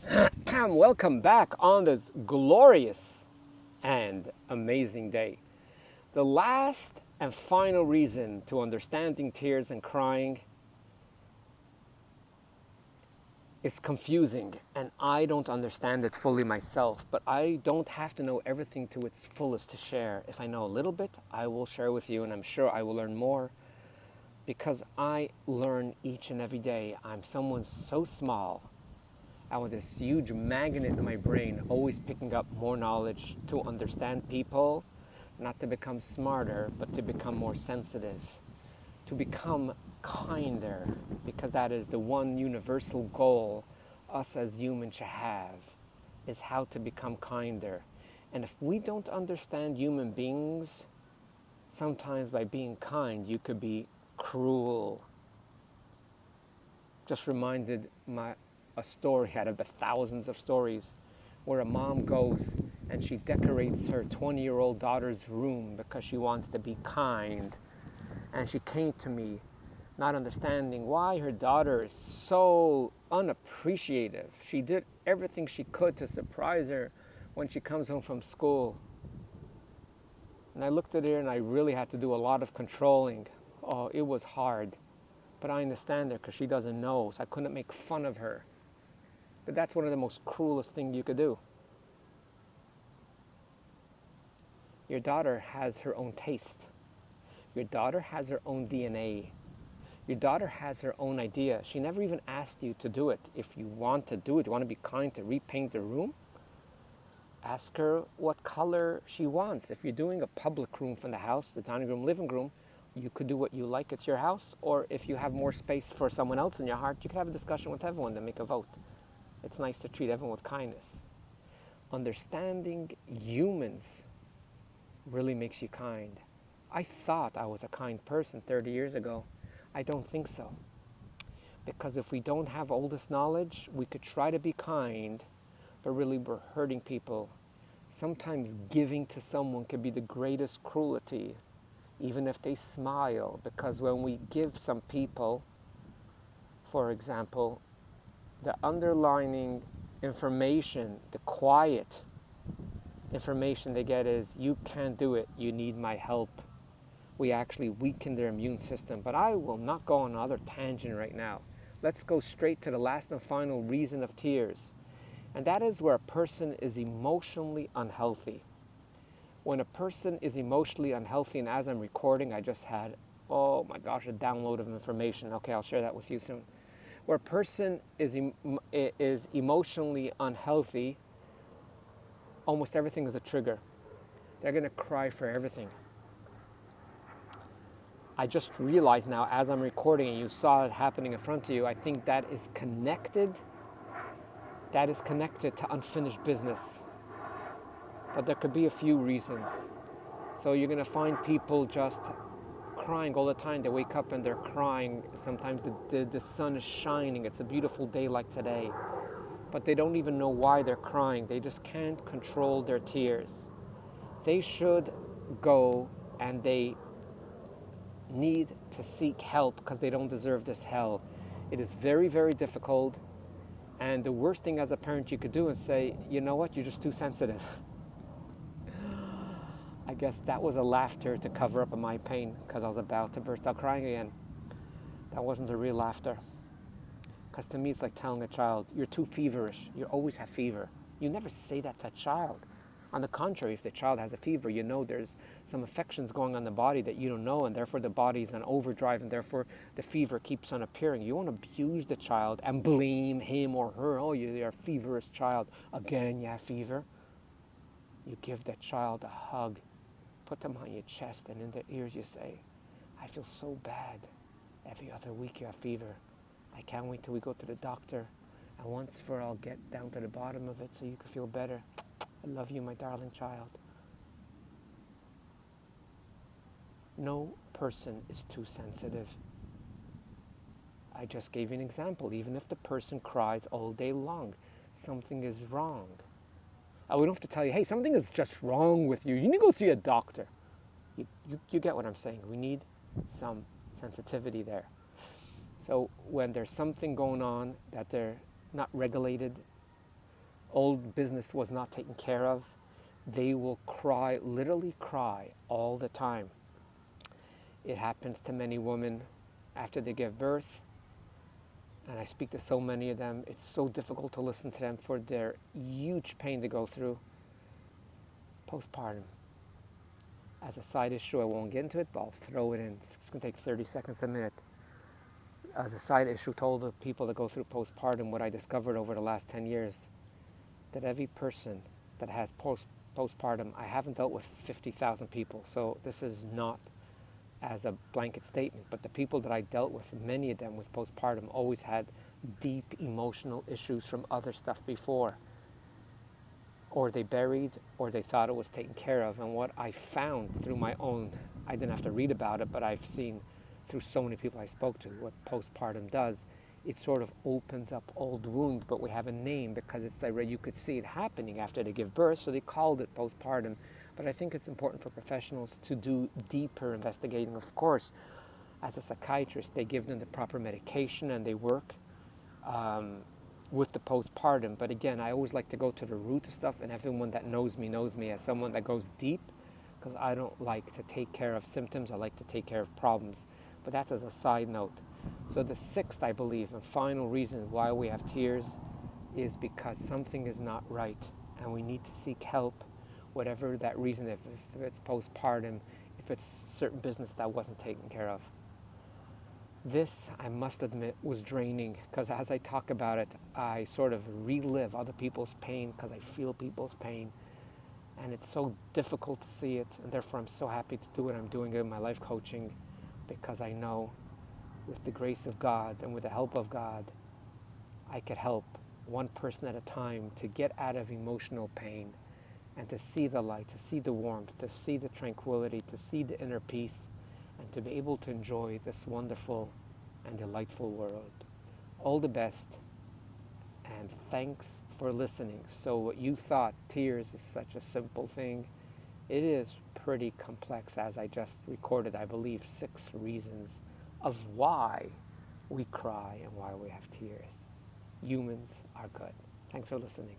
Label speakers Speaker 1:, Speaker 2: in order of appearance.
Speaker 1: Welcome back on this glorious and amazing day. The last and final reason to understanding tears and crying is confusing, and I don't understand it fully myself, but I don't have to know everything to its fullest to share. If I know a little bit, I will share with you, and I'm sure I will learn more because I learn each and every day. I'm someone so small and with this huge magnet in my brain, always picking up more knowledge to understand people, not to become smarter, but to become more sensitive, to become kinder, because that is the one universal goal us as humans should have, is how to become kinder. And if we don't understand human beings, sometimes by being kind, you could be cruel. Just reminded a story out of the thousands of stories where a mom goes and she decorates her 20-year-old daughter's room because she wants to be kind. And she came to me not understanding why her daughter is so unappreciative. She did everything she could to surprise her when she comes home from school. And I looked at her and I really had to do a lot of controlling. Oh, it was hard. But I understand her because she doesn't know, so I couldn't make fun of her. But that's one of the most cruelest things you could do. Your daughter has her own taste. Your daughter has her own DNA. Your daughter has her own idea. She never even asked you to do it. If you want to do it, you want to be kind to repaint the room, ask her what color she wants. If you're doing a public room from the house, the dining room, living room, you could do what you like, it's your house. Or if you have more space for someone else in your heart, you could have a discussion with everyone to make a vote. It's nice to treat everyone with kindness. Understanding humans really makes you kind. I thought I was a kind person 30 years ago. I don't think so. Because if we don't have all this knowledge, we could try to be kind, but really we're hurting people. Sometimes giving to someone can be the greatest cruelty, even if they smile, because when we give some people, for example, the underlining information, the quiet information they get is, you can't do it, you need my help. We actually weaken their immune system. But I will not go on another tangent right now. Let's go straight to the last and final reason of tears. And that is where a person is emotionally unhealthy. When a person is emotionally unhealthy, and as I'm recording, I just had, oh my gosh, a download of information. Okay, I'll share that with you soon. Where a person is emotionally unhealthy, almost everything is a trigger. They're going to cry for everything. I just realized now as I'm recording and you saw it happening in front of you, I think that is connected. That is connected to unfinished business. But there could be a few reasons. So you're going to find people just crying all the time. They wake up and they're crying. Sometimes the sun is shining. It's a beautiful day like today. But they don't even know why they're crying. They just can't control their tears. They should go and they need to seek help because they don't deserve this hell. It is very, very difficult. And the worst thing as a parent you could do is say, you know what, you're just too sensitive. I guess that was a laughter to cover up my pain because I was about to burst out crying again. That wasn't a real laughter. Because to me, it's like telling a child, you're too feverish. You always have fever. You never say that to a child. On the contrary, if the child has a fever, you know there's some affections going on in the body that you don't know, and therefore the body's on overdrive, and therefore the fever keeps on appearing. You won't abuse the child and blame him or her. Oh, you're a feverish child. Again, you have fever. You give that child a hug. Put them on your chest, and in their ears you say, I feel so bad. Every other week you have fever. I can't wait till we go to the doctor. And once for all, get down to the bottom of it so you can feel better. I love you, my darling child. No person is too sensitive. I just gave you an example. Even if the person cries all day long, something is wrong. We don't have to tell you, hey, something is just wrong with you. You need to go see a doctor. You get what I'm saying. We need some sensitivity there. So when there's something going on that they're not regulated, old business was not taken care of, they will cry, literally cry all the time. It happens to many women after they give birth, and I speak to so many of them. It's so difficult to listen to them for their huge pain to go through. Postpartum. As a side issue, I won't get into it, but I'll throw it in. It's going to take 30 seconds, a minute. As a side issue, told the people that go through postpartum what I discovered over the last 10 years, that every person that has postpartum, I haven't dealt with 50,000 people, so this is not as a blanket statement, but the people that I dealt with, many of them with postpartum, always had deep emotional issues from other stuff before, or they buried, or they thought it was taken care of. And what I found through my own, I didn't have to read about it, but I've seen through so many people I spoke to what postpartum does. It sort of opens up old wounds, but we have a name because it's like you could see it happening after they give birth, so they called it postpartum. But I think it's important for professionals to do deeper investigating. Of course, as a psychiatrist, they give them the proper medication and they work with the postpartum. But again, I always like to go to the root of stuff, and everyone that knows me as someone that goes deep, because I don't like to take care of symptoms, I like to take care of problems. But that's as a side note. So the sixth, I believe, and final reason why we have tears is because something is not right, and we need to seek help, whatever that reason, if it's postpartum, if it's certain business that wasn't taken care of. This, I must admit, was draining, because as I talk about it, I sort of relive other people's pain because I feel people's pain, and it's so difficult to see it, and therefore I'm so happy to do what I'm doing in my life coaching, because I know with the grace of God and with the help of God, I could help one person at a time to get out of emotional pain and to see the light, to see the warmth, to see the tranquility, to see the inner peace, and to be able to enjoy this wonderful and delightful world. All the best, and thanks for listening. So what you thought tears is such a simple thing, it is pretty complex, as I just recorded, I believe, 6 reasons of why we cry and why we have tears. Humans are good. Thanks for listening.